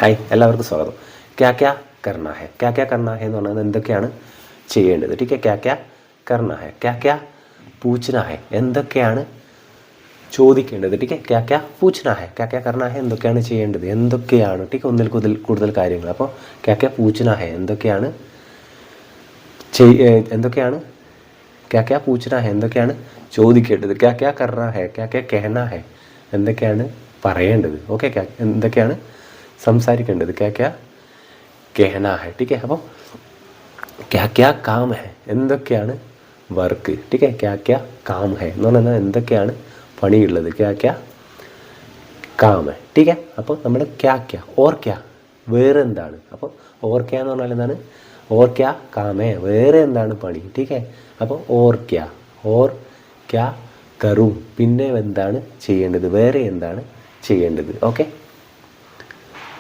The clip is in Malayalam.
ഹായ്, എല്ലാവർക്കും സ്വാഗതം. ക്യാ ക്യാ കർണ ഹെ, ക്യാ ക്യാ കർണ ഹെ എന്ന് പറഞ്ഞാൽ എന്തൊക്കെയാണ് ചെയ്യേണ്ടത്. ടീക്കെ ക്യാ ക്യാ കർണ ഹെ, ക്യാ ക്യാ പൂച്ഛന ഹെ, എന്തൊക്കെയാണ് ചോദിക്കേണ്ടത്. ടീക്കെ ക്യാ ക്യാ പൂച്ഛന ഹെ, ക്യാ ക്യാ കർണ ഹെ, എന്തൊക്കെയാണ് ചെയ്യേണ്ടത്, എന്തൊക്കെയാണ്. ടീക്കെ ഒന്നിൽ കൂടുതൽ കാര്യങ്ങൾ. അപ്പോൾ ക്യാ ക്യാ പൂച്ഛന ഹെ, എന്തൊക്കെയാണ് എന്തൊക്കെയാണ് ക്യാ ക്യാ പൂച്ഛന ഹെ, എന്തൊക്കെയാണ് ചോദിക്കേണ്ടത്. ക്യാ ക്യാ കർണ ഹെ, ക്യാ ക്യാ കഹന ഹെ, എന്തൊക്കെയാണ് പറയേണ്ടത്. ഓക്കെ, എന്തൊക്കെയാണ് സംസാരിക്കേണ്ടത്. ക്യാ ക്യാ കഹന ഹെ. ടീക്കെ അപ്പോൾ ക്യാ ക്യാ കാം ഹെ, എന്തൊക്കെയാണ് വർക്ക്. ടീക്കെ ക്യാ ക്യാ കാം ഹെ എന്ന് പറഞ്ഞാൽ എന്തൊക്കെയാണ് പണിയുള്ളത്. ക്യാ ക്യാ കാം ഹെ. ടീക്കെ അപ്പോൾ നമ്മൾ ക്യാ ക്യാ ഓർ ക്യാ, വേറെ എന്താണ്. അപ്പോൾ ഓർ ക്യാ എന്ന് പറഞ്ഞാൽ എന്താണ്, ഓർ ക്യാ കാം ഹെ, വേറെ എന്താണ് പണി. ടീക്കെ അപ്പോൾ ഓർ ക്യാ കറും, പിന്നെ എന്താണ് ചെയ്യേണ്ടത്, വേറെ എന്താണ് ചെയ്യേണ്ടത്. ഓക്കെ.